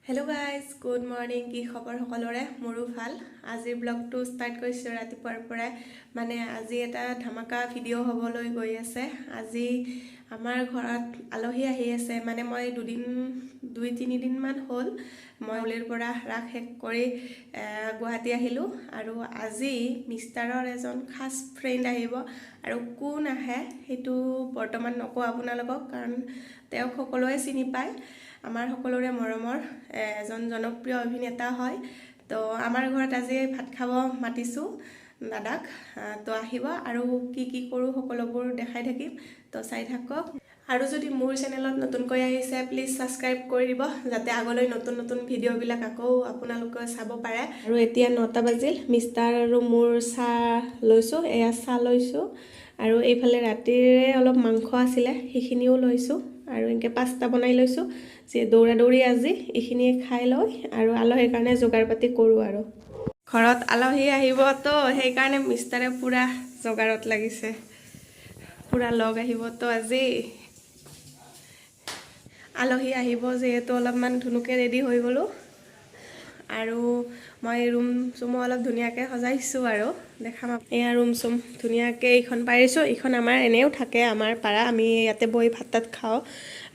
Hello' guys good morning. কি খবৰ সকলোৰে? মোৰো ভাল। আজিৰ ব্লগটো ষ্টাৰ্ট কৰিছোঁ ৰাতিপুৱাৰ পৰাই। আজি এটা ধামাকা ভিডিঅ' হ'বলৈ গৈ আছে। আজি আমাৰ ঘৰত আলহী আহি আছে। মই দুই তিনিদিনমান হ'ল মই হোলীৰ পৰা ৰাস শেষ কৰি গুৱাহাটী আহিলোঁ। আৰু আজি মিষ্টাৰৰ এজন খাছ ফ্ৰেণ্ড আহিব। আৰু কোন আহে সেইটো বৰ্তমান নকওঁ আপোনালোকক, কাৰণ তেওঁক সকলোৱে চিনি পায়। আমাৰ সকলোৰে মৰমৰ এজন জনপ্ৰিয় অভিনেতা হয়। তো আমাৰ ঘৰত আজি ভাত খাব মাতিছোঁ দাদাক। তো আহিব আৰু কি কৰোঁ সকলোবোৰ দেখাই থাকিম। তো চাই থাকক। আৰু যদি মোৰ চেনেলত নতুনকৈ আহিছে প্লিজ ছাবস্ক্ৰাইব কৰি দিব, যাতে আগলৈ নতুন ভিডিঅ'বিলাক আকৌ আপোনালোকে চাব পাৰে। আৰু এতিয়া 9টা বাজিল। মিষ্টাৰ আৰু মোৰ চাহ লৈছোঁ। এয়া চাহ লৈছোঁ। আৰু এইফালে ৰাতিৰে অলপ মাংস আছিলে, সেইখিনিও লৈছোঁ। আৰু এনেকৈ পাস্তা বনাই লৈছোঁ। দৌৰা আজি এইখিনিয়ে খাই লৈ আৰু আলহীৰ কাৰণে যোগাৰ পাতি কৰোঁ। আৰু ঘৰত আলহী আহিব, তো সেইকাৰণে মিষ্টাৰে পূৰা যোগাৰত লাগিছে। পূৰা লগ আহিব। তো আজি আলহী আহিব যিহেতু অলপমান ধুনুকে ৰেডি হৈ গ'লোঁ। আৰু মই ৰুম চুমো অলপ ধুনীয়াকৈ সজাইছোঁ আৰু দেখাম। এয়া ৰুম চুম ধুনীয়াকৈ এইখন পাৰিছোঁ। এইখন আমাৰ এনেও থাকে, আমাৰ পাৰা, আমি ইয়াতে বহি ভাত তাত খাওঁ।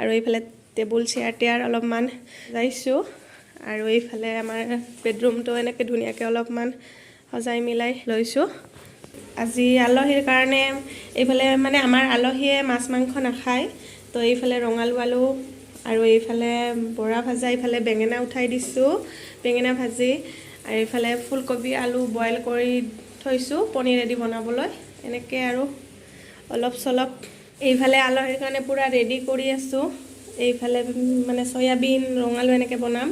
আৰু এইফালে টেবুল চেয়াৰ অলপমান সজাইছোঁ। আৰু এইফালে আমাৰ বেডৰুমটো এনেকৈ ধুনীয়াকৈ অলপমান সজাই মিলাই লৈছোঁ। আজি আলহীৰ কাৰণে এইফালে আমাৰ আলহীয়ে মাছ মাংস নাখায়। তো এইফালে ৰঙালু আলু আৰু এইফালে বৰা ভাজা, এইফালে বেঙেনা উঠাই দিছোঁ, বেঙেনা ভাজি। আৰু এইফালে ফুলকবি আলু বইল কৰি থৈছোঁ পনীৰেদি বনাবলৈ। এনেকৈ আৰু অলপ চলপ এইফালে আলহীৰ কাৰণে পূৰা ৰেডি কৰি আছোঁ। এইফালে চয়াবিন ৰঙালু এনেকৈ বনাম।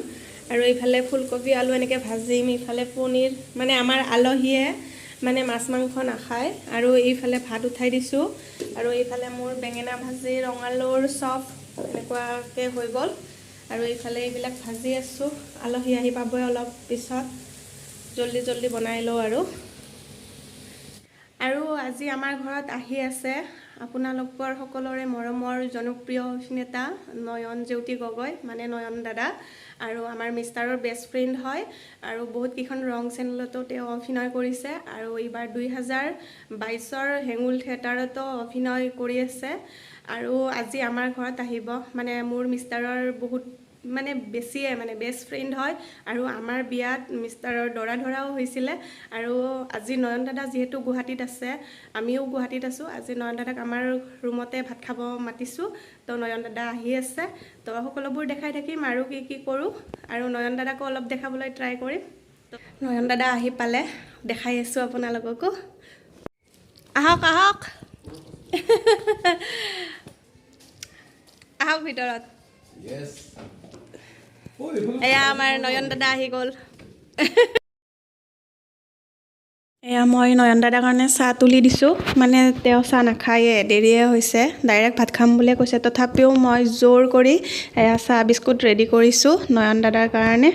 আৰু এইফালে ফুলকবি আলু এনেকৈ ভাজিম। এইফালে পনীৰ, আমাৰ আলহীয়ে মাছ মাংস নাখায়। আৰু এইফালে ভাত উঠাই দিছোঁ। আৰু এইফালে মোৰ বেঙেনা ভাজি ৰঙালুৰ চপ এনেকুৱাকৈ হৈ গ'ল। আৰু এইফালে এইবিলাক ভাজি আছোঁ। আলহী আহি পাবই অলপ পিছত, জল্দি বনাই লওঁ। আৰু আজি আমাৰ ঘৰত আহি আছে আপোনালোকৰ সকলোৰে মৰমৰ জনপ্ৰিয় অভিনেতা নয়ন জ্যোতি গগৈ, নয়ন দাদা। আৰু আমাৰ মিষ্টাৰৰ বেষ্ট ফ্ৰেণ্ড হয়। আৰু বহুতকেইখন ৰং চেনেলতো তেওঁ অভিনয় কৰিছে। আৰু এইবাৰ 2022ৰ হেঙুল থিয়েটাৰতো অভিনয় কৰি আছে। আৰু আজি আমাৰ ঘৰত আহিব। মোৰ মিষ্টাৰৰ বহুত বেছিয়ে বেষ্ট ফ্ৰেণ্ড হয়। আৰু আমাৰ বিয়াত মিষ্টাৰৰ দৰা ধৰাও হৈছিলে। আৰু আজি নয়ন দাদা যিহেতু গুৱাহাটীত আছে, আমিও গুৱাহাটীত আছোঁ। আজি নয়ন দাদাক আমাৰ ৰুমতে ভাত খাব মাতিছোঁ। তো নয়ন দাদা আহি আছে। তো সকলোবোৰ দেখাই থাকিম আৰু কি কৰোঁ। আৰু নয়ন দাদাকো অলপ দেখাবলৈ ট্ৰাই কৰিম। নয়ন দাদা আহি পালে দেখাই আছোঁ আপোনালোককো। আহক আহক আহক ভিতৰত। এয়া আমাৰ নয়ন দাদা আহি গ'ল। এয়া মই নয়ন দাদাৰ কাৰণে চাহ তুলি দিছোঁ। তেওঁ চাহ নাখায়ে, দেৰিয়ে হৈছে, ডাইৰেক্ট ভাত খাম বুলিয়ে কৈছে। তথাপিও মই জোৰ কৰি এয়া চাহ বিস্কুট ৰেডি কৰিছোঁ নয়ন দাদাৰ কাৰণে।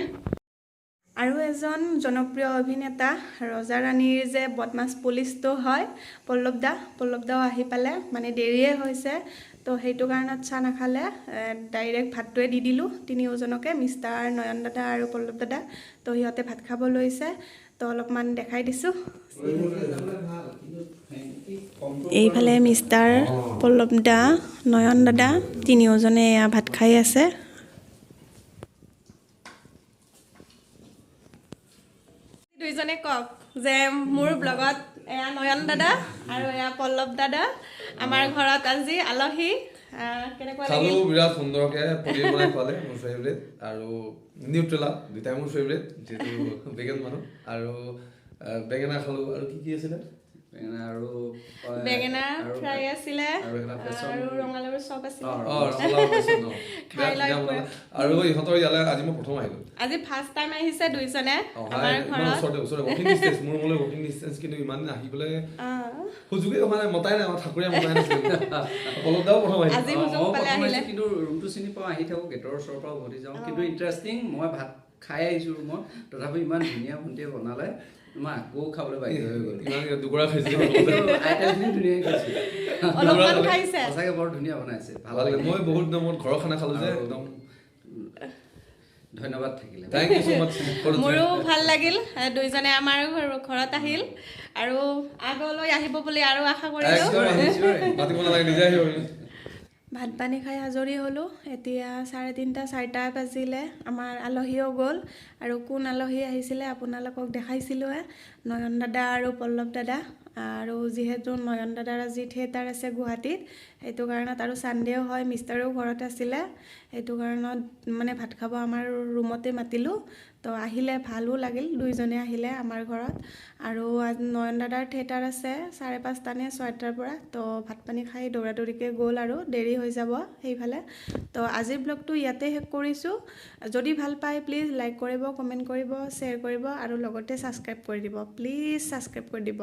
আৰু এজন জনপ্ৰিয় অভিনেতা ৰজা ৰাণীৰ যে বদমাছ পুলিচটো হয়, পল্লৱদাও আহি পালে। দেৰিয়ে হৈছে, তো সেইটো কাৰণত চাহ নাখালে, ডাইৰেক্ট ভাতটোৱে দি দিলোঁ তিনিওজনকে, মিষ্টাৰ, নয়ন দাদা আৰু পল্লৱ দাদা। তো সিহঁতে ভাত খাব লৈছে। তো অলপমান দেখাই দিছোঁ। এইফালে মিষ্টাৰ, পল্লৱ দা, নয়ন দাদা তিনিওজনে এয়া ভাত খাই আছে। দুইজনে কওক যে মোৰ ব্লগত এয়া নয়ন দাদা আৰু এয়া পল্লৱ দাদা আমাৰ ঘৰত আজি আলহী। কেনেকুৱা লাগিল? বিৰাট সুন্দৰকে পনীৰ বনাই খোৱালে, মোৰ ফেভৰেট। আৰু নিউট্ৰেলা দুটাই মোৰ ফেভৰেট, যিহেতু ভেগান মানুহ। আৰু বেঙেনা খালোঁ। আৰু কি আছিলে? বেঙেনা ফ্ৰাই আছিলে আৰু ৰঙালাওৰ চপ আছিলে। আৰু ইহঁতৰ ইয়ালৈ আজি মই প্ৰথম আহিলোঁ। আজি ফাৰ্ষ্ট টাইম আহিছে দুইজনে আমাৰ ঘৰত। ৱাকিং ডিষ্টেন্স, কিন্তু ইমান দিন আহি পেলাই সুযোগে মতাই নাই, ঠাকুৰীয়া মতাই নাছিল। পল্লৱদাও প্ৰথম আহিলে। কিন্তু ৰুমটো চিনি পাওঁ, আহি থাকোঁ, গেটৰ ওচৰৰ পৰা উভতি যাওঁ। কিন্তু ইণ্টাৰেষ্টিং, মই ভাত খাই আহিছোঁ ৰুমত, তথাপি ইমান ধুনীয়া ভণ্টিয়ে বনালে, মই আকৌ খাবলৈ বাধ্য হৈ গ'ল। দুগৰা খাইছিলোঁ, সঁচাকৈ বৰ ধুনীয়া বনাইছে, ভাল লাগিলে। মই বহুত দিনৰ মূৰত ঘৰৰ খানা খালোঁ যে একদম। ধন্যবাদ থাকিলে থেংক ইউ সো মাচ মোৰো ভাল লাগিল দুইজনে আমাৰ ঘৰত আহিল আৰু আগলৈ আহিব বুলি আৰু আশা কৰিলোঁ মাতিব নালাগে নিজে আহিব ভাত পানী খাই আজৰি হ'লোঁ এতিয়া 3:30 4টা বাজিলে আমাৰ আলহীও গ'ল আৰু কোন আলহী আহিছিলে আপোনালোকক দেখাইছিলোঁহে নয়ন দাদা আৰু পল্লৱ দাদা আৰু যিহেতু নয়ন দাদাৰ আজি থিয়েটাৰ আছে গুৱাহাটীত সেইটো কাৰণত আৰু ছানডেও হয় মিষ্টাৰেও ঘৰত আছিলে সেইটো কাৰণত মানে ভাত খাব আমাৰ ৰুমতে মাতিলোঁ তো আহিলে ভালো লাগিল দুইজনে আহিলে আমাৰ ঘৰত আৰু নয়ন দাদাৰ থিয়েটাৰ আছে 5:30 নে 6টাৰ পৰা তো ভাত পানী খাই দৌৰা দৌৰিকৈ গ'ল আৰু দেৰি হৈ যাব সেইফালে তো আজিৰ ব্লগটো ইয়াতে শেষ কৰিছোঁ যদি ভাল পায় প্লিজ লাইক কৰিব কমেণ্ট কৰিব শ্বেয়াৰ কৰিব আৰু লগতে ছাবস্ক্ৰাইব কৰি দিব প্লিজ ছাবস্ক্ৰাইব কৰি দিব